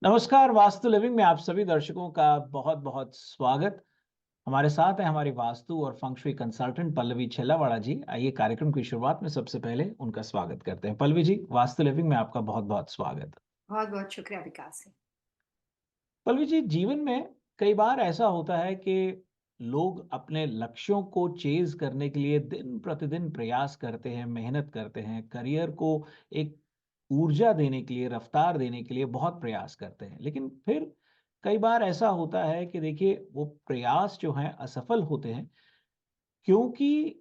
नमस्कार, वास्तु लिविंग में आप सभी दर्शकों का बहुत-बहुत स्वागत। हमारे साथ हैं हमारी वास्तु और फंग शुई कंसल्टेंट पल्लवी छेलावाड़ा जी। आइए कार्यक्रम की शुरुआत में सबसे पहले उनका स्वागत करते हैं। पल्लवी जी, वास्तु लिविंग में आपका बहुत-बहुत स्वागत। बहुत-बहुत शुक्रिया विकास है। पल्लवी जी, जीवन में कई बार ऐसा होता है कि लोग अपने लक्ष्यों को चेज़ करने के लिए दिन-प्रतिदिन प्रयास करते हैं, मेहनत करते हैं, करियर को एक ऊर्जा देने के लिए, रफ्तार देने के लिए बहुत प्रयास करते हैं। लेकिन फिर कई बार ऐसा होता है कि देखिए वो प्रयास जो हैं असफल होते हैं क्योंकि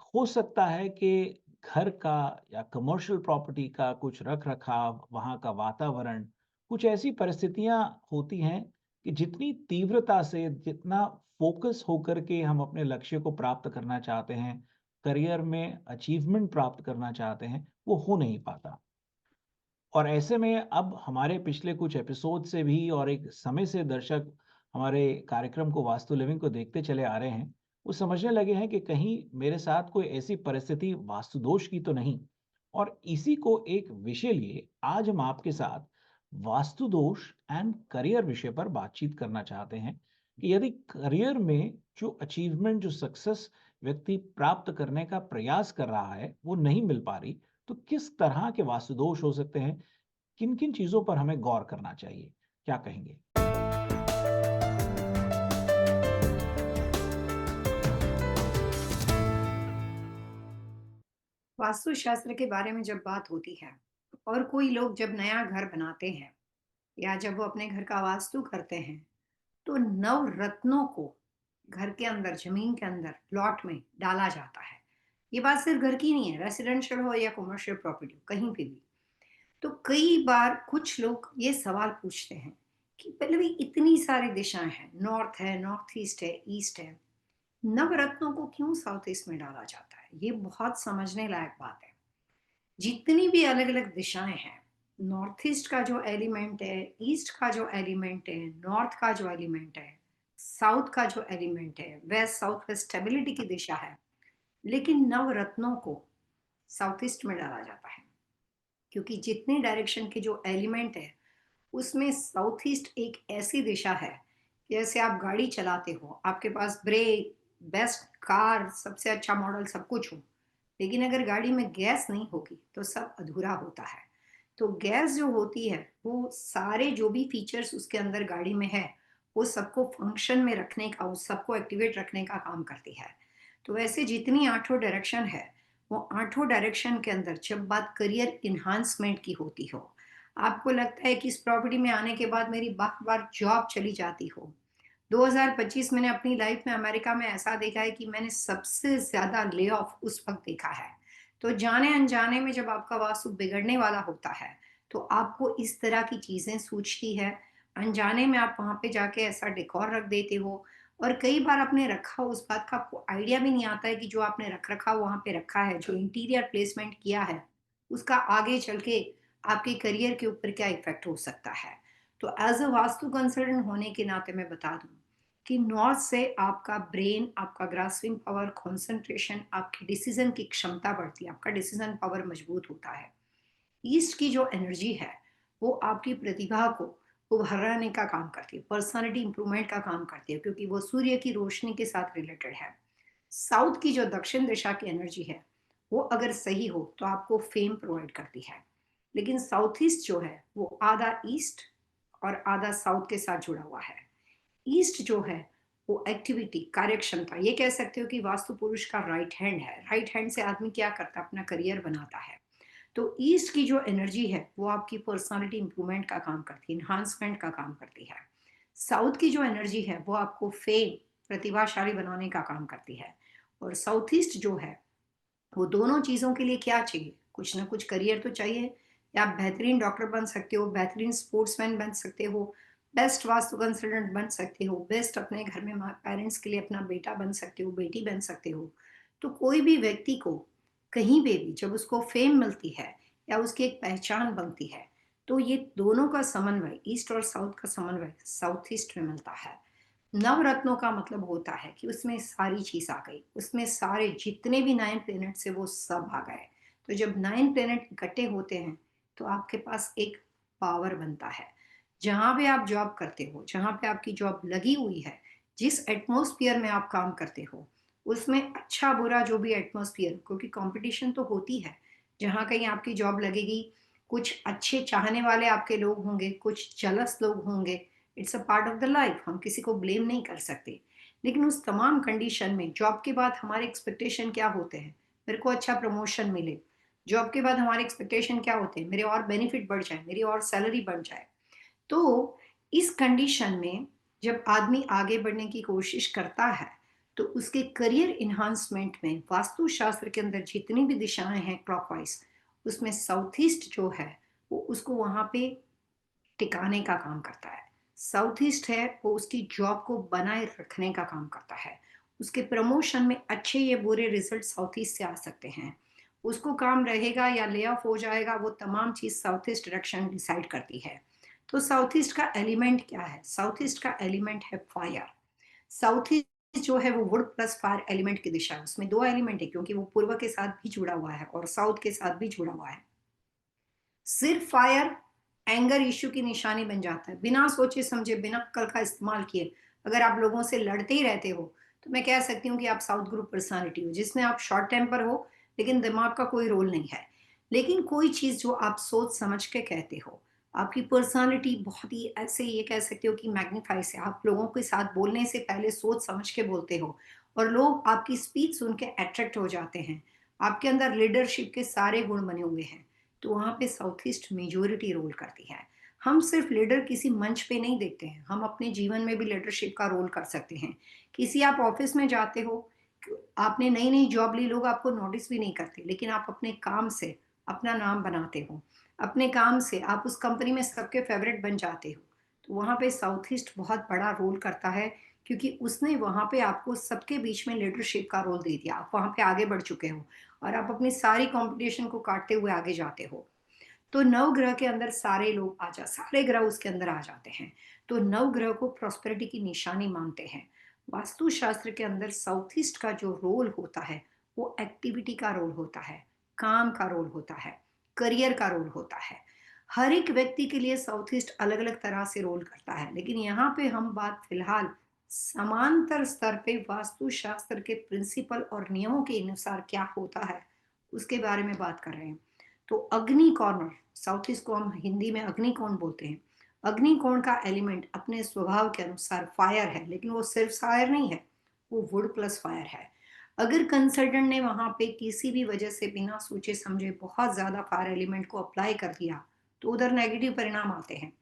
हो सकता है कि घर का या कमर्शियल प्रॉपर्टी का कुछ रख-रखाव, वहाँ का वातावरण, कुछ ऐसी परिस्थितियाँ होती हैं कि जितनी तीव्रता से, जितना फ़ोकस होकर के हम अपने लक्ष्य को प्राप्त करना चाहते हैं, करियर में अचीवमेंट प्राप्त करना चाहते हैं, वो हो नहीं पाता। और ऐसे में अब हमारे पिछले कुछ एपिसोड से भी और एक समय से दर्शक हमारे कार्यक्रम को वास्तु लिविंग को देखते चले आ रहे हैं, वो समझने लगे हैं कि कहीं मेरे साथ कोई ऐसी परिस्थिति वास्तु दोष की तो नहीं। और इसी को एक विषय लिए आज हम आपके साथ वास्तु दोष एंड करियर विषय पर बातचीत करना चाहते हैं कि यदि करियर में जो अचीवमेंट, जो सक्सेस व्यक्ति प्राप्त करने का प्रयास कर रहा है, वो नहीं मिल पा रही, तो किस तरह के वास्तु दोष हो सकते हैं? किन-किन चीज़ों पर हमें गौर करना चाहिए? क्या कहेंगे? वास्तुशास्त्र के बारे में जब बात होती है और कोई लोग जब नया घर बनाते हैं या जब वो अपने घर का वास्तु करते हैं, तो नवरत्नों को घर के अंदर, ज़मीन के अंदर, प्लॉट में डाला जाता है। ये बात सिर्फ घर की नहीं है, रेज़िडेंशियल हो या कमर्शियल प्रॉपर्टी हो, कहीं पे भी। तो कई बार कुछ लोग ये सवाल पूछते हैं कि पहले भी इतनी सारी दिशाएँ हैं, नॉर्थ है, नॉर्थ ईस्ट है, ईस्ट है। नवरत्नों को क्यों साउथ ईस्ट में डाला जाता है? ये बहुत समझने लायक बात है। जितनी भी अलग-अलग दिशाएँ हैं, नॉर्थ ईस्ट का जो एलिमेंट है, ईस्ट का जो एलिमेंट है, नॉर्थ का जो एलिमेंट है, साउथ का जो एलिमेंट है, वेस्ट साउथ वेस्ट स्टेबिलिटी की दिशा है, लेकिन नवरत्नों को साउथ ईस्ट में डाला जाता है। क्योंकि जितने डायरेक्शन के जो एलिमेंट है, उसमें साउथ ईस्ट एक ऐसी दिशा है, जैसे आप गाड़ी चलाते हो, आपके पास ब्रेक, बेस्ट कार, सबसे अच्छा मॉडल सब कुछ हो, लेकिन अगर गाड़ी में गैस नहीं होगी, तो सब अधूरा होता है। तो गैस जो होती है, वो सारे जो भी फीचर्स उसके अंदर गाड़ी में है, वो सबको फंक्शन में रखने का, उस सबको एक्टिवेट रखने का काम करती है। तो वैसे जितनी आठों डायरेक्शन है, वो आठों डायरेक्शन के अंदर जब बात करियर एनहांसमेंट की होती हो, आपको लगता है कि इस प्रॉपर्टी में आने के बाद मेरी बार-बार जॉब चली जाती हो। 2025 मैंने अपनी लाइफ में अमेरिका में ऐसा देखा है कि मैंने सबसे ज़्यादा ले ऑफ उस वक़्त देखा है। तो जाने-अनजाने में जब आपका वास्तु बिगड़ने वाला होता है, तो आपको इस तरह की चीज़ें सूझती है। अनजाने में आप वहाँ पे जाके ऐसा डेकोर रख देते हो और कई बार आपने रखा उस बात का आपको आइडिया भी नहीं आता है कि जो आपने रख-रखाव वहाँ पे रखा है, जो इंटीरियर प्लेसमेंट किया है, उसका आगे चल के आपके करियर के ऊपर क्या इफ़ेक्ट हो सकता है। तो एज़ अ वास्तु कंसल्टेंट होने के नाते मैं बता दूँ कि नॉर्थ से आपका ब्रेन, आपका ग्रास्पिंग पावर, कंसंट्रेशन, आपकी डिसीजन की क्षमता बढ़ती है, आपका डिसीजन पावर मजबूत होता है। ईस्ट की जो एनर्जी है, वो आपकी प्रतिभा को उभरने का काम करती है, पर्सनालिटी इंप्रूवमेंट का काम करती है क्योंकि वो सूर्य की रोशनी के साथ रिलेटेड है। साउथ की जो दक्षिण दिशा की एनर्जी है, वो अगर सही हो तो आपको फेम प्रोवाइड करती है। लेकिन साउथ ईस्ट जो है, वो आधा ईस्ट और आधा साउथ के साथ जुड़ा हुआ है। ईस्ट जो है वो एक्टिविटी, कार्यक्षमता, ये कह सकते हो कि वास्तु पुरुष का राइट हैंड है। राइट हैंड से आदमी क्या करता है? अपना करियर बनाता है। तो ईस्ट की जो एनर्जी है वो आपकी पर्सनालिटी इंप्रूवमेंट का काम करती है, इन्हांसमेंट का काम करती है। साउथ की जो एनर्जी है वो आपको फेम, प्रतिभाशाली बनाने का काम करती है। और साउथ ईस्ट जो है वो दोनों चीज़ों के लिए क्या चाहिए? कुछ ना कुछ करियर तो चाहिए। या आप बेहतरीन डॉक्टर बन सकते हो, बेहतरीन स्पोर्ट्समैन बन सकते हो, बेस्ट वास्तु कंसल्टेंट बन सकते हो, बेस्ट अपने घर में पेरेंट्स के लिए अपना बेटा बन सकते हो, बेटी बन सकते हो। तो कोई भी व्यक्ति को कहीं पे भी जब उसको फेम मिलती है या उसकी एक पहचान बनती है, तो ये दोनों का समन्वय, ईस्ट और साउथ का समन्वय साउथ ईस्ट में मिलता है। नवरत्नों का मतलब होता है कि उसमें सारी चीज़ आ गई, उसमें सारे जितने भी 9 प्लैनेट्स हैं वो सब आ गए। तो जब 9 प्लैनेट इकट्ठे होते हैं, तो आपके पास एक पावर बनता है। जहाँ पे आप जॉब करते हो, जहाँ पे आपकी जॉब लगी हुई है, जिस एटमॉस्फेयर में आप काम करते हो, उसमें अच्छा-बुरा जो भी एटमॉस्फेयर, क्योंकि कॉम्पिटिशन तो होती है। जहाँ कहीं आपकी जॉब लगेगी, कुछ अच्छे चाहने वाले आपके लोग होंगे, कुछ जेलस लोग होंगे। It's a part of the life, हम किसी को ब्लेम नहीं कर सकते। लेकिन उस तमाम कंडीशन में जॉब के बाद हमारे एक्सपेक्टेशन क्या होते हैं? मेरे को अच्छा प्रमोशन मिले। जॉब के बाद हमारे एक्सपेक्टेशन क्या होते हैं? मेरे और बेनिफिट बढ़ जाए, मेरी और सैलरी बढ़ जाए। तो इस कंडीशन में जब आदमी आगे बढ़ने की कोशिश करता है, तो उसके करियर एनहांसमेंट में वास्तुशास्त्र के अंदर जितनी भी दिशाएं हैं क्लॉकवाइज, उसमें साउथ ईस्ट जो है, वो उसको वहां पे टिकाने का काम करता है। साउथ ईस्ट है, वो उसकी जॉब को बनाए रखने का काम करता है। उसके प्रमोशन में अच्छे या बुरे रिजल्ट साउथ ईस्ट से आ सकते हैं। उसको काम रहेगा या ले ऑफ हो जाएगा, वो तमाम चीज साउथ ईस्ट डायरेक्शन डिसाइड करती है। तो साउथ ईस्ट का एलिमेंट क्या है? साउथ ईस्ट का एलिमेंट है फायर। साउथ ईस्ट जो है वो वुड प्लस फायर एलिमेंट की दिशा है। उसमें दो एलिमेंट है, क्योंकि वो पूर्व के साथ भी जुड़ा हुआ है और साउथ के साथ भी जुड़ा हुआ है। सिर्फ फायर एंगर इश्यू की निशानी बन जाता है। बिना सोचे समझे, बिना अक्ल का इस्तेमाल किए अगर आप लोगों से लड़ते ही रहते हो, तो मैं कह सकती हूँ कि आप साउथ ग्रुप पर्सनालिटी हो, जिसमें आप शॉर्ट टेम्पर हो, लेकिन दिमाग का कोई रोल नहीं है। लेकिन कोई चीज जो आप सोच समझ के कहते हो, आपकी पर्सनालिटी बहुत ही ऐसे, ये कह सकते हो कि मैग्नीफाइस है। आप लोगों के साथ बोलने से पहले सोच समझ के बोलते हो, और लोग आपकी स्पीच सुन के अट्रैक्ट हो जाते हैं। आपके अंदर लीडरशिप के सारे गुण बने हुए हैं। तो वहाँ पे साउथ ईस्ट मेजोरिटी रोल करती है। हम सिर्फ लीडर किसी मंच पे नहीं देखते हैं, हम अपने जीवन में भी लीडरशिप का रोल कर सकते हैं। किसी आप ऑफिस में जाते हो, आपने नई नई जॉब ली, लोग आपको नोटिस भी नहीं करते, लेकिन आप अपने काम से अपना नाम बनाते हो। अपने काम से आप उस कंपनी में सबके फेवरेट बन जाते हो। तो वहाँ पे साउथ ईस्ट बहुत बड़ा रोल करता है, क्योंकि उसने वहाँ पे आपको सबके बीच में लीडरशिप का रोल दे दिया। आप वहाँ पे आगे बढ़ चुके हो और आप अपनी सारी कंपटीशन को काटते हुए आगे जाते हो। तो नवग्रह के अंदर सारे लोग सारे ग्रह उसके अंदर आ जाते हैं। तो नवग्रह को प्रॉस्पेरिटी की निशानी मानते हैं। वास्तु शास्त्र के अंदर साउथ ईस्ट का जो रोल होता है, वो एक्टिविटी का रोल होता है, काम का रोल होता है, करियर का रोल होता है। हर एक व्यक्ति के लिए साउथ ईस्ट अलग अलग तरह से रोल करता है, लेकिन यहाँ पे हम बात फिलहाल समांतर स्तर पे वास्तु शास्त्र के प्रिंसिपल और नियमों के अनुसार क्या होता है, उसके बारे में बात कर रहे हैं। तो अग्नि कॉर्नर, साउथ ईस्ट को हम हिंदी में अग्निकोण बोलते हैं। अग्निकोण का एलिमेंट अपने स्वभाव के अनुसार फायर है, लेकिन वो सिर्फ फायर नहीं है, वो वुड प्लस फायर है। अगर कंसल्टेंट ने वहां पे किसी भी वजह से बिना सोचे समझे बहुत ज्यादा फायर एलिमेंट को अप्लाई कर दिया, तो उधर नेगेटिव परिणाम आते हैं।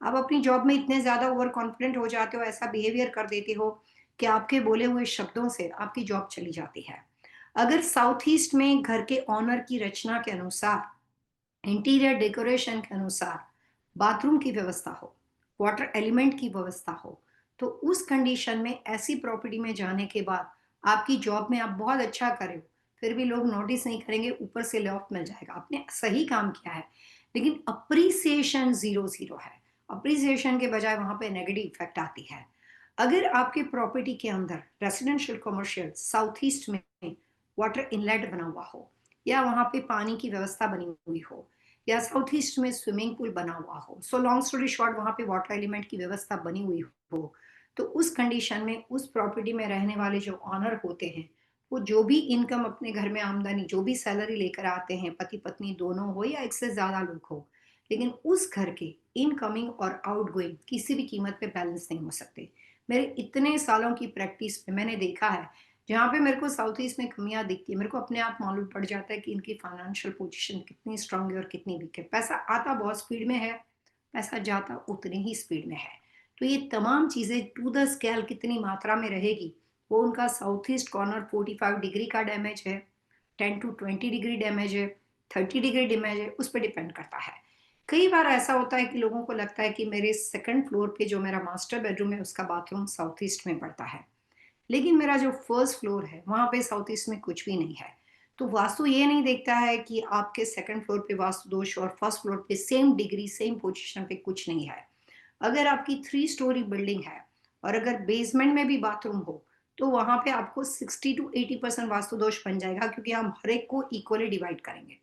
आप अपनी जॉब में इतने ज्यादा ओवर कॉन्फिडेंट हो जाते हो, ऐसा बिहेवियर कर देते हो कि आपके बोले हुए शब्दों से आपकी जॉब चली जाती है। अगर साउथ ईस्ट में घर के ऑनर की रचना के अनुसार, इंटीरियर डेकोरेशन के अनुसार बाथरूम की व्यवस्था हो, वाटर एलिमेंट की व्यवस्था हो, तो उस कंडीशन में ऐसी प्रॉपर्टी में जाने के बाद आपकी जॉब में आप बहुत अच्छा करे हो, फिर भी लोग नोटिस नहीं करेंगे, ऊपर से ले ऑफ मिल जाएगा। आपने सही काम किया है, लेकिन अप्रिसिएशन जीरो जीरो है। अप्रिसिएशन के बजाय वहां पे नेगेटिव इफेक्ट आती है। अगर आपके प्रॉपर्टी के अंदर रेसिडेंशियल कमर्शियल साउथ ईस्ट में वाटर इनलेट बना हुआ हो, या वहां पे पानी की व्यवस्था बनी हुई हो, या साउथ ईस्ट में स्विमिंग पूल बना हुआ हो, सो लॉन्ग स्टोरी शॉर्ट वहां पे वाटर एलिमेंट की व्यवस्था बनी हुई हो, तो उस कंडीशन में उस प्रॉपर्टी में रहने वाले जो ऑनर होते हैं, वो जो भी इनकम अपने घर में आमदनी, जो भी सैलरी लेकर आते हैं, पति पत्नी दोनों हो या एक से ज्यादा लोग हो, लेकिन उस घर के इनकमिंग और आउटगोइंग किसी भी कीमत पे बैलेंस नहीं हो सकते। मेरे इतने सालों की प्रैक्टिस में मैंने देखा है, जहाँ पे मेरे को साउथ ईस्ट में कमियां दिखती है, मेरे को अपने आप मालूम पड़ जाता है कि इनकी फाइनेंशियल पोजीशन कितनी स्ट्रांग है और कितनी वीक है। पैसा आता बहुत स्पीड में है, पैसा जाता उतनी ही स्पीड में है। तो ये तमाम चीजें टू द स्केल कितनी मात्रा में रहेगी, वो उनका साउथ ईस्ट कॉर्नर 45 डिग्री का डैमेज है, 10 to 20 डिग्री डैमेज है, 30 डिग्री डैमेज है, उस पर डिपेंड करता है। कई बार ऐसा होता है कि लोगों को लगता है कि मेरे सेकंड फ्लोर पे जो मेरा मास्टर बेडरूम है, उसका बाथरूम साउथ ईस्ट में पड़ता है, लेकिन मेरा जो फर्स्ट फ्लोर है वहां पे साउथ ईस्ट में कुछ भी नहीं है। तो वास्तु ये नहीं देखता है कि आपके सेकंड फ्लोर पे वास्तु दोष और फर्स्ट फ्लोर पे सेम डिग्री सेम पोजीशन पे कुछ नहीं है। अगर आपकी 3 स्टोरी बिल्डिंग है और अगर बेसमेंट में भी बाथरूम हो, तो वहां पे आपको 60 to 80% वास्तु दोष बन जाएगा, क्योंकि हम हर एक को इक्वली डिवाइड करेंगे।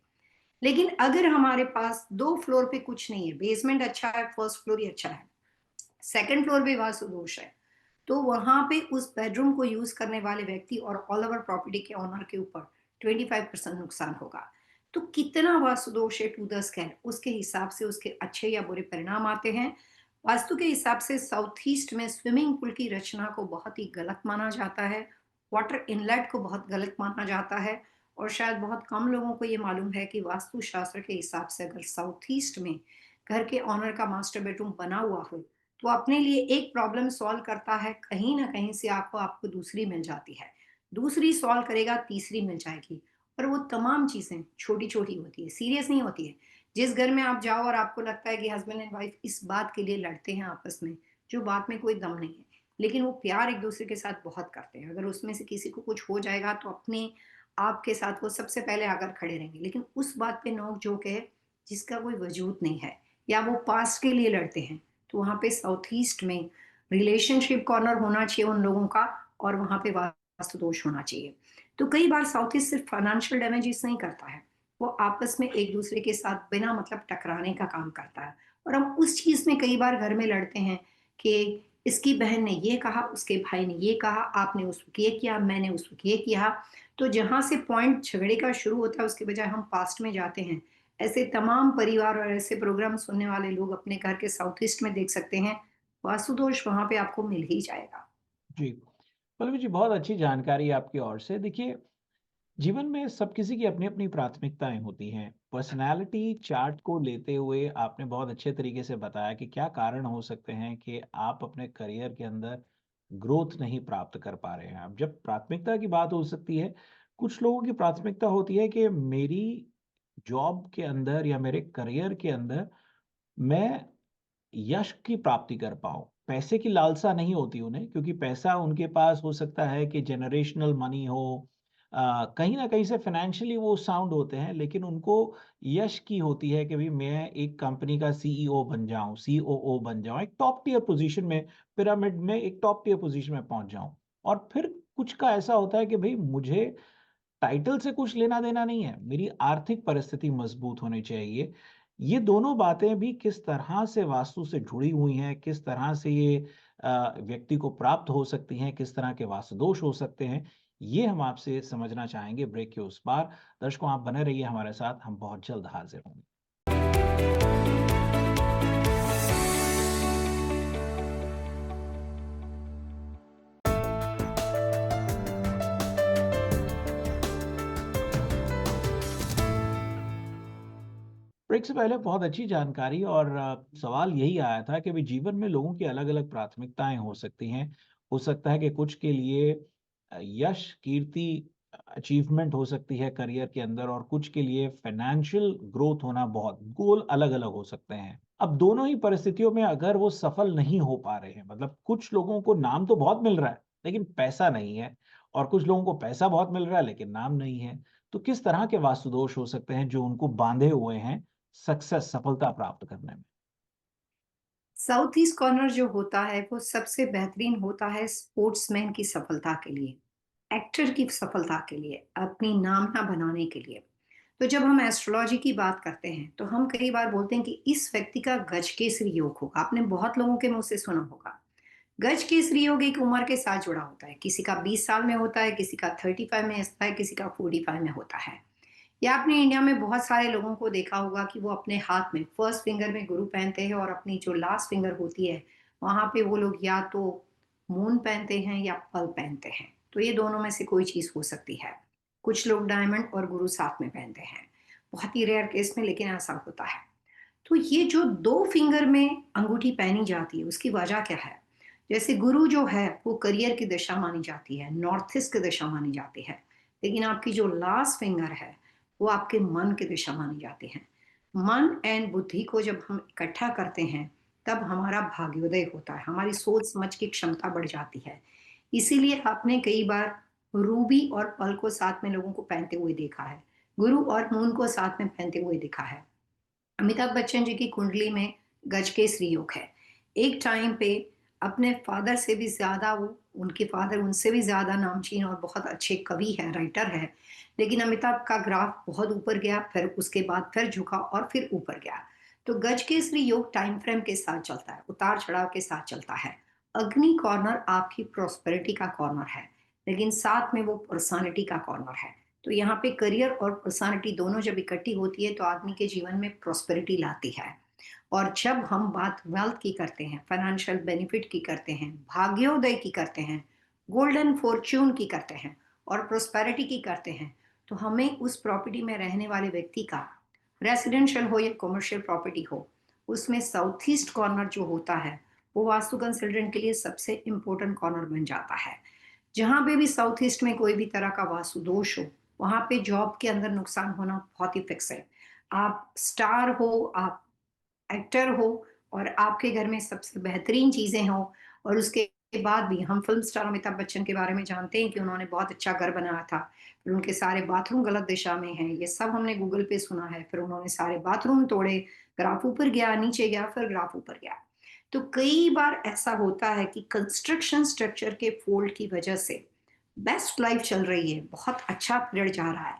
लेकिन अगर हमारे पास 2 फ्लोर पे कुछ नहीं है, बेसमेंट अच्छा है, फर्स्ट फ्लोर ही अच्छा है, सेकंड फ्लोर पे वास्तु दोष है, तो वहां पे उस बेडरूम को यूज करने वाले व्यक्ति और ऑल ओवर प्रॉपर्टी के ओनर के ऊपर 25% नुकसान होगा। तो कितना वास्तु दोष है टू द स्केल, उसके हिसाब से उसके अच्छे या बुरे परिणाम आते हैं। वास्तु के हिसाब से साउथ ईस्ट में स्विमिंग पूल की रचना को बहुत ही गलत माना जाता है, वाटर इनलेट को बहुत गलत माना जाता है, और शायद बहुत कम लोगों को ये मालूम है कि वास्तु शास्त्र के हिसाब से अगर साउथ ईस्ट में घर के ऑनर का मास्टर बेडरूम बना हुआ हो, तो अपने लिए एक प्रॉब्लम सॉल्व करता है, कहीं ना कहीं से आपको आपको दूसरी मिल जाती है, दूसरी सॉल्व करेगा तीसरी मिल जाएगी। और वो तमाम चीजें छोटी छोटी होती है, सीरियस नहीं होती है। जिस घर में आप जाओ और आपको लगता है कि हस्बैंड एंड वाइफ इस बात के लिए लड़ते हैं आपस में, जो बात में कोई दम नहीं है, लेकिन वो प्यार एक दूसरे के साथ बहुत करते हैं, अगर उसमें से किसी को कुछ हो जाएगा तो अपने आपके साथ वो सबसे पहले आकर खड़े रहेंगे। लेकिन उस बात पे नोक झोंक है जिसका कोई वजूद नहीं है, या वो पास्ट के लिए लड़ते हैं, तो वहाँ पे साउथ ईस्ट में रिलेशनशिप कॉर्नर होना चाहिए उन लोगों का, और वहाँ पे वास्तु दोष होना चाहिए। तो कई बार साउथ ईस्ट सिर्फ फाइनेंशियल डैमेजेस नहीं करता है, वो आपस में एक दूसरे के साथ बिना मतलब टकराने का काम करता है। और हम उस चीज में कई बार घर में लड़ते हैं कि इसकी बहन ने ये कहा, उसके भाई ने ये कहा, आपने उस वक्त ये किया, मैंने उस वक्त ये किया। तो जहां से पॉइंट झगड़े का शुरू होता है उसके बजाय हम पास्ट में जाते हैं। ऐसे तमाम परिवार और ऐसे प्रोग्राम सुनने वाले लोग अपने घर के साउथ ईस्ट में देख सकते हैं, वास्तु दोष वहां पे आपको मिल ही जाएगा। जी। पल्लवी जी, बहुत अच्छी जानकारी आपकी ओर से। देखिए, जीवन में सब किसी की अपनी-अपनी प्राथमिकताएँ होती हैं। पर्सनैलिटी चार्ट को लेते हुए आपने बहुत अच्छे तरीके से बताया कि क्या कारण हो सकते हैं कि आप अपने करियर के अंदर ग्रोथ नहीं प्राप्त कर पा रहे हैं। अब जब प्राथमिकता की बात हो सकती है, कुछ लोगों की प्राथमिकता होती है कि मेरी जॉब के अंदर या मेरे करियर के अंदर मैं यश की प्राप्ति कर पाऊँ। पैसे की लालसा नहीं होती उन्हें, क्योंकि पैसा उनके पास हो सकता है कि जनरेशनल मनी हो, कहीं न कहीं से फाइनेंशियली वो साउंड होते हैं, लेकिन उनको यश की होती है कि भई मैं एक कंपनी का सीईओ बन जाऊँ, सीओओ बन जाऊँ, एक टॉप टियर पोज़ीशन में, पिरामिड में एक टॉप टियर पोज़ीशन में पहुँच जाऊँ। और फिर कुछ का ऐसा होता है कि भई मुझे टाइटल से कुछ लेना-देना नहीं है, मेरी आर्थिक परिस्थिति मज़बूत होनी चाहिए। ये दोनों बातें भी किस तरह से वास्तु से जुड़ी हुई हैं, किस तरह से ये व्यक्ति को प्राप्त हो सकती हैं, किस तरह के वास्तु दोष हो सकते हैं, ये हम आपसे समझना चाहेंगे ब्रेक के उस पार। दर्शकों, आप बने रहिए हमारे साथ, हम बहुत जल्द हाज़िर होंगे। ब्रेक से पहले बहुत अच्छी जानकारी, और सवाल यही आया था कि भई जीवन में लोगों की अलग-अलग प्राथमिकताएँ हो सकती हैं। हो सकता है कि कुछ के लिए यश, कीर्ति, अचीवमेंट हो सकती है करियर के अंदर, और कुछ के लिए फाइनेंशियल ग्रोथ होना, बहुत गोल अलग-अलग हो सकते हैं। अब दोनों ही परिस्थितियों में अगर वो सफल नहीं हो पा रहे हैं, मतलब कुछ लोगों को नाम तो बहुत मिल रहा है, लेकिन पैसा नहीं है, और कुछ लोगों को पैसा बहुत मिल रहा है, लेकिन नाम नहीं है। तो किस तरह के वास्तु दोष हो सकते हैं जो उनको बाँधे हुए हैं सफलता प्राप्त करने में? साउथ ईस्ट कॉर्नर जो होता है वो सबसे बेहतरीन होता है स्पोर्ट्समैन की सफलता के लिए, एक्टर की सफलता के लिए, अपनी नामना बनाने के लिए। तो जब हम एस्ट्रोलॉजी की बात करते हैं तो हम कई बार बोलते हैं कि इस व्यक्ति का गज केसरी योग होगा। आपने बहुत लोगों के मुंह से सुना होगा। गज केसरी योग एक उम्र के साथ जुड़ा होता है, किसी का 20 साल में होता है, किसी का 35 में होता है, किसी का 45 में होता है। या आपने इंडिया में बहुत सारे लोगों को देखा होगा कि वो अपने हाथ में फर्स्ट फिंगर में गुरु पहनते हैं, और अपनी जो लास्ट फिंगर होती है वहां पे वो लोग या तो मून पहनते हैं या पल पहनते हैं। तो ये दोनों में से कोई चीज हो सकती है। कुछ लोग डायमंड और गुरु साथ में पहनते हैं, बहुत ही रेयर केस में, लेकिन ऐसा होता है। तो ये जो दो फिंगर में अंगूठी पहनी जाती है उसकी वजह क्या है? जैसे गुरु जो है वो करियर की दिशा मानी जाती है, नॉर्थ ईस्ट की दिशा मानी जाती है, लेकिन आपकी जो लास्ट फिंगर है वो आपके मन की दिशा मानी जाती है। मन एंड बुद्धि को जब हम इकट्ठा करते हैं तब हमारा भाग्योदय होता है, हमारी सोच समझ की क्षमता बढ़ जाती है। इसीलिए आपने कई बार रूबी और पल को साथ में लोगों को पहनते हुए देखा है, गुरु और मून को साथ में पहनते हुए देखा है। अमिताभ बच्चन जी की कुंडली में गजकेसरी योग है। एक टाइम पे अपने फादर से भी ज्यादा वो, उनके फादर उनसे भी ज्यादा नामचीन और बहुत अच्छे कवि है, राइटर है। लेकिन अमिताभ का ग्राफ बहुत ऊपर गया, फिर उसके बाद फिर झुका और फिर ऊपर गया। तो गज केसरी योग टाइम फ्रेम के साथ चलता है, उतार चढ़ाव के साथ चलता है। अग्नि कॉर्नर आपकी प्रॉस्पेरिटी का कॉर्नर है, लेकिन साथ में वो पर्सनालिटी का कॉर्नर है। तो यहाँ पे करियर और पर्सनालिटी दोनों जब इकट्ठी होती है तो आदमी के जीवन में प्रॉस्पेरिटी लाती है। और जब हम बात वेल्थ की करते हैं, फाइनेंशियल बेनिफिट की करते हैं, भाग्योदय की करते हैं, गोल्डन फॉर्च्यून की करते हैं और प्रोस्पेरिटी की करते हैं, तो हमें उस प्रॉपर्टी में रहने वाले व्यक्ति का, रेसिडेंशियल हो या कमर्शियल प्रॉपर्टी हो, उसमें साउथ ईस्ट कॉर्नर जो होता है वो वास्तु कंसल्टेंट के लिए सबसे इंपॉर्टेंट कॉर्नर बन जाता है। जहां पे भी साउथ ईस्ट में कोई भी तरह का वास्तु दोष हो, वहां पे जॉब के अंदर नुकसान होना बहुत ही फिक्स है। आप स्टार हो, आप एक्टर हो और आपके घर में सबसे बेहतरीन चीज़ें हों, और उसके बाद भी हम फ़िल्म स्टार अमिताभ बच्चन के बारे में जानते हैं कि उन्होंने बहुत अच्छा घर बनाया था। फिर उनके सारे बाथरूम गलत दिशा में हैं, ये सब हमने गूगल पे सुना है। फिर उन्होंने सारे बाथरूम तोड़े, ग्राफ ऊपर गया, नीचे गया, फिर ग्राफ ऊपर गया। तो कई बार ऐसा होता है कि कंस्ट्रक्शन स्ट्रक्चर के फ़ॉल्ट की वजह से बेस्ट लाइफ़ चल रही है, बहुत अच्छा पीरियड जा रहा है,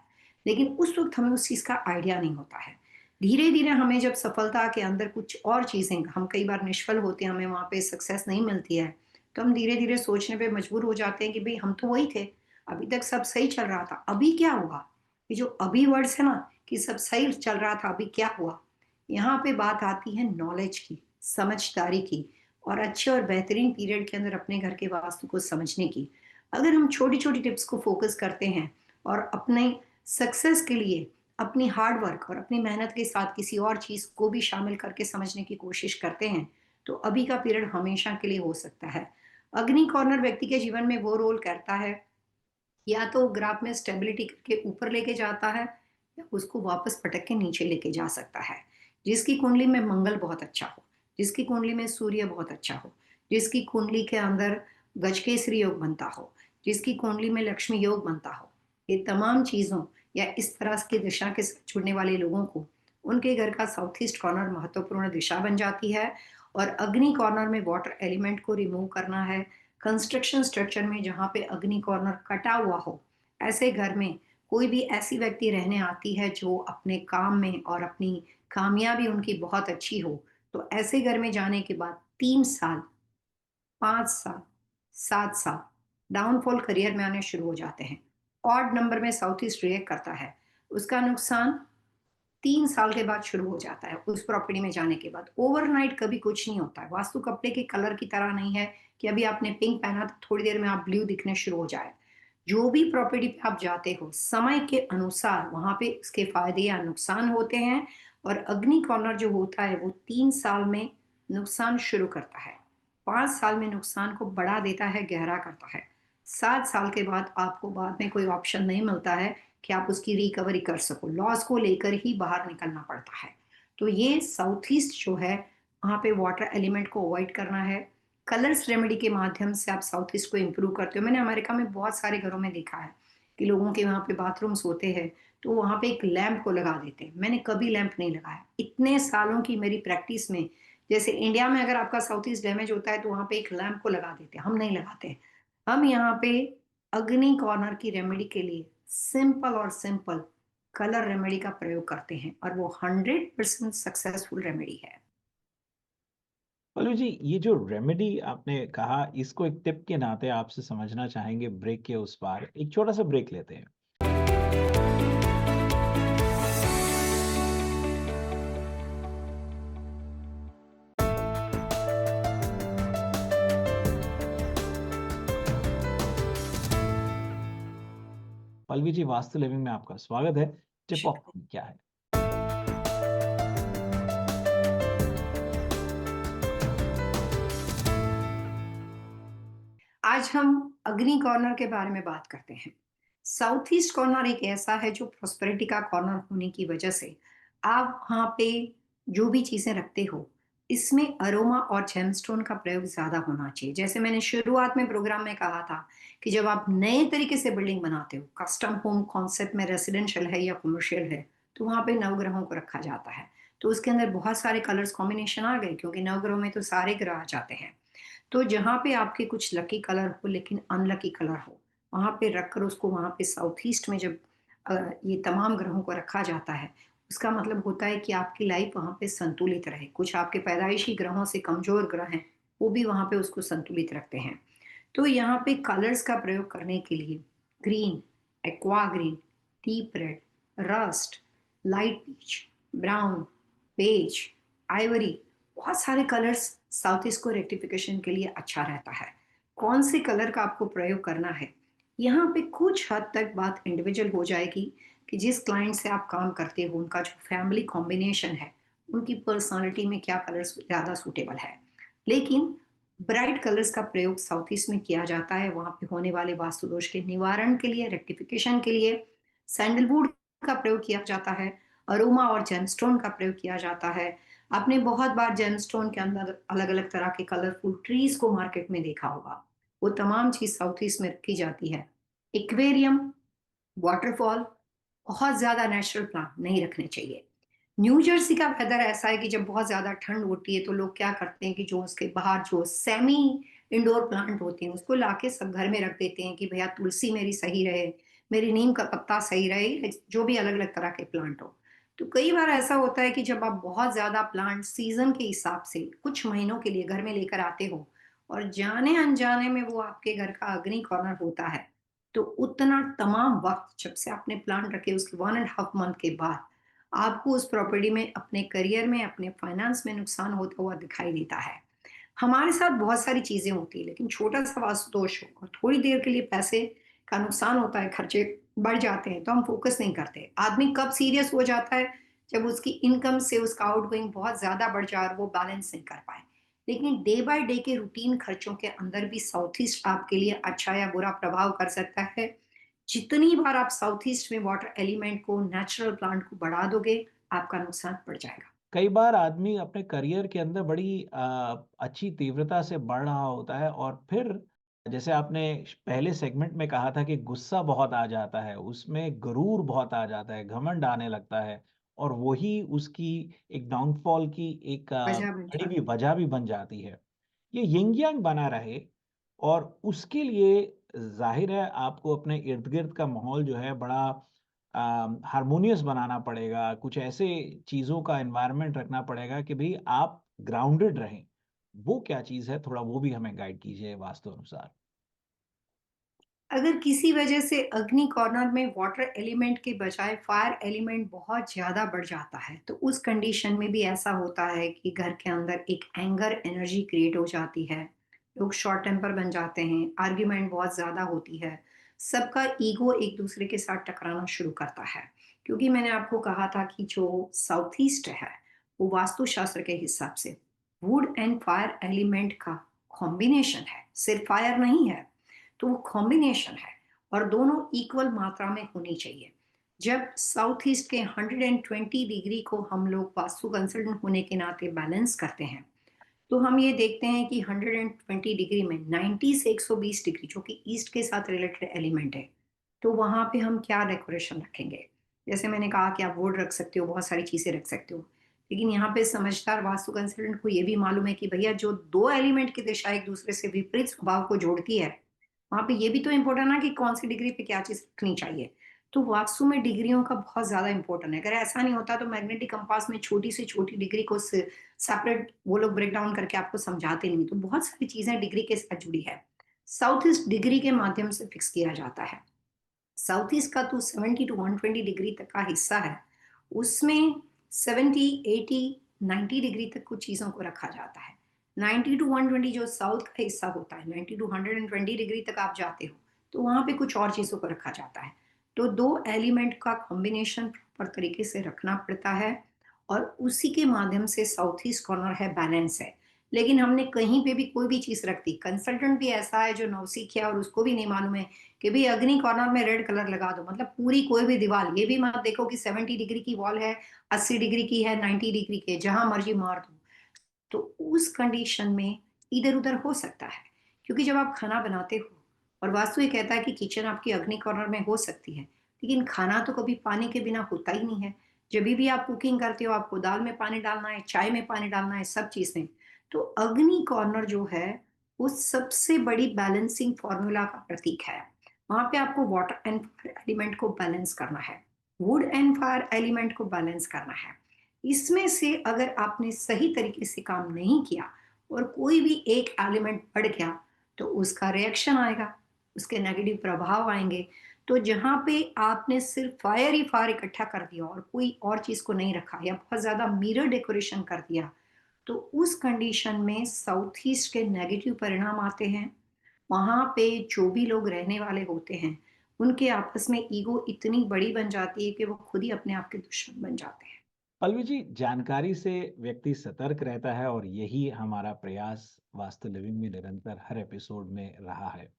लेकिन उस वक़्त हमें उस चीज़ का आइडिया नहीं होता है। धीरे-धीरे हमें जब सफलता के अंदर कुछ और चीज़ें, हम कई बार निष्फल होते हैं, हमें वहाँ पे सक्सेस नहीं मिलती है, तो हम धीरे-धीरे सोचने पे मजबूर हो जाते हैं कि भई हम तो वही थे, अभी तक सब सही चल रहा था, अभी क्या हुआ? ये जो अभी वर्ड्स है ना कि सब सही चल रहा था, अभी क्या हुआ? यहाँ पे बात आती है नॉलेज की, समझदारी की और अच्छे और बेहतरीन पीरियड के अंदर अपने घर के वास्तु को समझने की। अगर हम छोटी-छोटी टिप्स को फ़ोकस करते हैं और अपने सक्सेस के लिए अपनी हार्ड वर्क और अपनी मेहनत के साथ किसी और चीज़ को भी शामिल करके समझने की कोशिश करते हैं, तो अभी का पीरियड हमेशा के लिए हो सकता है। अग्नि कॉर्नर व्यक्ति के जीवन में वो रोल करता है, या तो ग्राफ में स्टेबिलिटी करके ऊपर लेके जाता है या उसको वापस पटक के नीचे लेके जा सकता है। जिसकी कुंडली में मंगल बहुत अच्छा हो, जिसकी कुंडली में सूर्य बहुत अच्छा हो, जिसकी कुंडली के अंदर गजकेसरी योग बनता हो, जिसकी कुंडली में लक्ष्मी योग बनता हो, ये तमाम चीज़ों या इस तरह की दिशा के साथ जुड़ने वाले लोगों को उनके घर का साउथ ईस्ट कॉर्नर महत्वपूर्ण दिशा बन जाती है। और अग्नि कॉर्नर में वाटर एलिमेंट को रिमूव करना है। कंस्ट्रक्शन स्ट्रक्चर में जहाँ पे अग्नि कॉर्नर कटा हुआ हो, ऐसे घर में कोई भी ऐसी व्यक्ति रहने आती है जो अपने काम में और अपनी कामयाबी उनकी बहुत अच्छी हो, तो ऐसे घर में जाने के बाद 3 साल, 5 साल, 7 साल डाउनफॉल करियर में आने शुरू हो जाते हैं। ऑड नंबर में साउथ ईस्ट रिएक्ट करता है, उसका नुकसान 3 साल के बाद शुरू हो जाता है, उस प्रॉपर्टी में जाने के बाद। ओवरनाइट कभी कुछ नहीं होता है। वास्तु कपड़े के कलर की तरह नहीं है कि अभी आपने पिंक पहना तो थोड़ी देर में आप ब्लू दिखने शुरू हो जाए। जो भी प्रॉपर्टी पे आप जाते हो, समय के अनुसार वहां पे इसके फायदे या नुकसान होते हैं। और अग्नि कॉर्नर जो होता है वो 3 साल में नुकसान शुरू करता है, 5 साल में नुकसान को बढ़ा देता है, गहरा करता है। 7 साल के बाद आपको बाद में कोई ऑप्शन नहीं मिलता है कि आप उसकी रिकवरी कर सको, लॉस को लेकर ही बाहर निकलना पड़ता है। तो ये साउथ ईस्ट जो है, वहाँ पे वाटर एलिमेंट को अवॉइड करना है। कलर्स रेमेडी के माध्यम से आप साउथ ईस्ट को इम्प्रूव करते हो। मैंने अमेरिका में बहुत सारे घरों में देखा है कि लोगों के वहाँ पे बाथरूम्स होते हैं, तो वहाँ पे एक लैंप को लगा देते हैं। मैंने कभी लैंप नहीं लगाया, इतने सालों की मेरी प्रैक्टिस में। जैसे इंडिया में अगर आपका साउथ ईस्ट डैमेज होता है तो वहाँ पे एक लैंप को लगा देते हैं, हम नहीं लगाते। हम यहाँ पे अग्नि कॉर्नर की रेमेडी के लिए सिंपल और सिंपल कलर रेमेडी का प्रयोग करते हैं और वो 100% सक्सेसफुल रेमेडी है। पल्लवी जी, ये जो रेमेडी आपने कहा, इसको एक टिप के नाते आपसे समझना चाहेंगे ब्रेक के उस पार। एक छोटा-सा ब्रेक लेते हैं। पल्लवी जी, वास्तु लिविंग में आपका स्वागत है। टिप ऑफ शुक्रिया। द वीक क्या है? आज हम अग्नि कॉर्नर के बारे में बात करते हैं। साउथ ईस्ट कॉर्नर एक ऐसा है जो प्रॉस्पेरिटी का कॉर्नर होने की वजह से आप वहाँ पे जो भी चीज़ें रखते हो, इसमें अरोमा और जेमस्टोन का प्रयोग ज़्यादा होना चाहिए। जैसे मैंने शुरुआत में प्रोग्राम में कहा था कि जब आप नए तरीके से बिल्डिंग बनाते हो, कस्टम होम कॉन्सेप्ट में रेज़िडेंशियल है या कमर्शियल है, तो वहाँ पे नवग्रहों को रखा जाता है। तो उसके अंदर बहुत सारे कलर्स कॉम्बिनेशन आ गए क्योंकि नवग्रहों में तो सारे ग्रह आ जाते हैं। तो जहाँ पे आपके कुछ लकी कलर हो लेकिन अनलकी कलर हो, वहाँ पे रखकर उसको वहाँ पे साउथ ईस्ट में जब ये तमाम ग्रहों को रखा जाता है, उसका मतलब होता है कि आपकी लाइफ वहाँ पे संतुलित रहे। कुछ आपके पैदाइशी ग्रहों से कमज़ोर ग्रह हैं, वो भी वहाँ पे उसको संतुलित रखते हैं। तो यहाँ पे कलर्स का प्रयोग करने के लिए green, aqua green, deep red, rust, light peach, brown, beige, ivory, बहुत सारे कलर्स साउथ ईस्ट को रेक्टिफिकेशन के लिए अच्छा रहता है। कौन से कलर का आपको प्रयोग करना है, यहाँ पे कुछ हद तक बात इंडिविजुअल हो जाएगी कि जिस क्लाइंट से आप काम करते हो उनका जो फैमिली कॉम्बिनेशन है, उनकी पर्सनालिटी में क्या कलर्स ज़्यादा सूटेबल है। लेकिन ब्राइट कलर्स का प्रयोग साउथ ईस्ट में किया जाता है, वहाँ पे होने वाले वास्तु दोष के निवारण के लिए, रेक्टिफिकेशन के लिए सैंडलवुड का प्रयोग किया जाता है, अरोमा और जेमस्टोन का प्रयोग किया जाता है। आपने बहुत बार जेमस्टोन के अंदर अलग-अलग तरह के कलरफुल ट्रीज को मार्केट में देखा होगा। वो तमाम चीज़ साउथ ईस्ट में रखी जाती है। एक्वेरियम, वाटरफॉल, बहुत ज़्यादा नेचुरल प्लांट नहीं रखने चाहिए। न्यू जर्सी का वेदर ऐसा है कि जब बहुत ज़्यादा ठंड होती है तो लोग क्या करते हैं कि जो उसके बाहर जो सेमी इंडोर प्लांट होते हैं उसको लाके सब घर में रख देते हैं कि भैया तुलसी मेरी सही रहे, मेरी नीम का पत्ता सही रहे, जो भी अलग-अलग तरह के प्लांट हो। तो कई बार ऐसा होता है कि जब आप बहुत ज़्यादा प्लांट सीज़न के हिसाब से कुछ महीनों के लिए घर में लेकर आते हो और जाने-अनजाने में वो आपके घर का अग्नि कॉर्नर होता है, तो उतना तमाम वक़्त जब से आपने प्लांट रखे उसके 1 एंड हाफ मंथ के बाद आपको उस प्रॉपर्टी में अपने करियर में, अपने फाइनेंस में नुकसान होता हुआ दिखाई देता है। हमारे साथ बहुत सारी चीज़ें होती हैं, लेकिन छोटा-सा वास्तु दोष हो और थोड़ी देर के लिए पैसे का नुकसान होता है, खर्चे बढ़ जाते हैं, तो हम फ़ोकस नहीं करते। आदमी कब सीरियस हो जाता है, जब उसकी इनकम से उसका आउटगोइंग बहुत ज़्यादा बढ़ जाए और वो बैलेंस नहीं कर पाए। लेकिन डे बाय डे के रूटीन खर्चों के अंदर भी साउथ ईस्ट आपके लिए अच्छा या बुरा प्रभाव कर सकता है। जितनी बार आप साउथ ईस्ट में वाटर एलिमेंट को, नेचुरल प्लांट को बढ़ा दोगे, आपका नुकसान बढ़ जाएगा। कई बार आदमी अपने करियर के अंदर बड़ी अच्छी तीव्रता से बढ़ रहा होता है और फिर जैसे आपने पहले सेगमेंट में कहा था कि गुस्सा बहुत आ जाता है, उसमें गुरूर बहुत आ जाता है, घमंड आने लगता है और वही उसकी एक डाउनफॉल की एक वजह बन बड़ी भी जाती है। वजह भी बन जाती है। ये यिंग-यांग बना रहे और उसके लिए ज़ाहिर है आपको अपने इर्द-गिर्द का माहौल जो है बड़ा हार्मोनियस बनाना पड़ेगा, कुछ ऐसे चीज़ों का एनवायरनमेंट रखना पड़ेगा कि भई आप ग्राउंडेड रहें। वो क्या चीज़ है थोड़ा वो भी हमें गाइड कीजिए वास्तु अनुसार? अगर किसी वजह से अग्नि कॉर्नर में वाटर एलिमेंट के बजाय फायर एलिमेंट बहुत ज़्यादा बढ़ जाता है, तो उस कंडीशन में भी ऐसा होता है कि घर के अंदर एक एंगर एनर्जी क्रिएट हो जाती है। लोग शॉर्ट टेम्पर बन जाते हैं, आर्ग्यूमेंट बहुत ज़्यादा होती है। सबका ईगो एक दूसरे के साथ टकराना शुरू करता है। क्योंकि मैंने आपको कहा था कि जो साउथ ईस्ट है, वो वास्तुशास्त्र के हिसाब से वुड एंड फायर एलिमेंट का कॉम्बिनेशन है, सिर्फ फायर नहीं है। तो वो कॉम्बिनेशन है और दोनों इक्वल मात्रा में होनी चाहिए। जब साउथ ईस्ट के 120 डिग्री को हम लोग वास्तु कंसल्टेंट होने के नाते बैलेंस करते हैं, तो हम ये देखते हैं कि 120 डिग्री में 90 से 120 डिग्री जो कि ईस्ट के साथ रिलेटेड एलिमेंट है, तो वहाँ पे हम क्या डेकोरेशन रखेंगे। जैसे मैंने कहा कि आप वुड रख सकते हो, बहुत सारी चीज़ें रख सकते हो, लेकिन यहाँ पे समझदार वास्तु कंसल्टेंट को ये भी मालूम है कि भैया जो दो एलिमेंट की दिशा एक दूसरे से विपरीत स्वभाव को जोड़ती है, वहाँ पे ये भी तो इम्पोर्टेंट है कि कौन सी डिग्री पे क्या चीज़ रखनी चाहिए। तो वास्तु में डिग्रियों का बहुत ज़्यादा इम्पोर्टेंट है। अगर ऐसा नहीं होता तो मैग्नेटिक कंपास में छोटी से छोटी डिग्री को सेपरेट वो लोग ब्रेक डाउन करके आपको समझाते नहीं। तो बहुत सारी चीज़ें डिग्री के साथ जुड़ी है। साउथ ईस्ट डिग्री के माध्यम से फिक्स किया जाता है। साउथ ईस्ट का तो 70 टू 120 डिग्री तक का हिस्सा है। उसमें 70, 80, 90 डिग्री तक कुछ चीज़ों को रखा जाता है। 90 टू 120 जो साउथ का हिस्सा होता है, 90 टू 120 डिग्री तक आप जाते हो, तो वहाँ पे कुछ और चीज़ों को रखा जाता है। तो 2 एलिमेंट का कॉम्बिनेशन प्रॉपर तरीके से रखना पड़ता है और उसी के माध्यम से साउथ ईस्ट कॉर्नर है, बैलेंस है। लेकिन हमने कहीं पे भी कोई भी चीज़ रख दी, कंसल्टेंट भी ऐसा है जो नौसिखिया है और उसको भी नहीं मालूम है कि भाई अग्नि कॉर्नर में रेड कलर लगा दो, मतलब पूरी कोई भी दीवार, ये भी मत देखो कि 70 डिग्री की वॉल है, 80 डिग्री की है, 90 डिग्री की है, जहां मर्जी मार दो। तो उस कंडीशन में इधर उधर हो सकता है, क्योंकि जब आप खाना बनाते हो और वास्तु ये कहता है कि किचन आपकी अग्नि कॉर्नर में हो सकती है, लेकिन खाना तो कभी पानी के बिना होता ही नहीं है। जब भी आप कुकिंग करते हो आपको दाल में पानी डालना है, चाय में पानी डालना है, सब चीजें। तो अग्नि कॉर्नर जो है वो सबसे बड़ी बैलेंसिंग फॉर्मूला का प्रतीक है। वहां पे आपको वाटर एंड एलिमेंट को बैलेंस करना है। वुड एंड फायर एलिमेंट को बैलेंस करना है। इसमें से अगर आपने सही तरीके से काम नहीं किया और कोई भी एक एलिमेंट बढ़ गया, तो उसका रिएक्शन आएगा, उसके नेगेटिव प्रभाव आएंगे। तो जहाँ पे आपने सिर्फ फायर ही फायर इकट्ठा कर दिया और कोई और चीज को नहीं रखा या बहुत ज्यादा मिरर डेकोरेशन कर दिया, तो उस कंडीशन में साउथ ईस्ट के नेगेटिव परिणाम आते हैं। वहाँ पे जो भी लोग रहने वाले होते हैं, उनके आपस में ईगो इतनी बड़ी बन जाती है कि वो खुद ही अपने आप के दुश्मन बन जाते हैं। पल्लवी जी, जानकारी से व्यक्ति सतर्क रहता है और यही हमारा प्रयास वास्तु लिविंग में निरंतर हर एपिसोड में रहा है।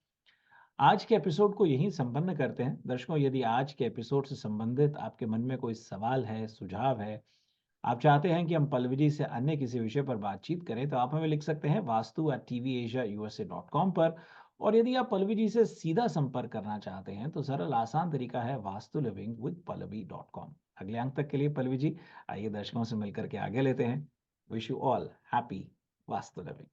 आज के एपिसोड को यहीं संपन्न करते हैं। दर्शकों, यदि आज के एपिसोड से संबंधित आपके मन में कोई सवाल है, सुझाव है, आप चाहते हैं कि हम पल्लवी जी से अन्य किसी विषय पर बातचीत करें, तो आप हमें लिख सकते हैं vastu@tvasiausa.com पर। और यदि आप पल्लवी जी से सीधा संपर्क करना चाहते हैं, तो सरल आसान तरीका है vastulivingwithpallavi.com। अगले अंक तक के लिए पल्लवी जी, आइए दर्शकों से मिलकर के आगे लेते हैं। Wish you all happy vastu living.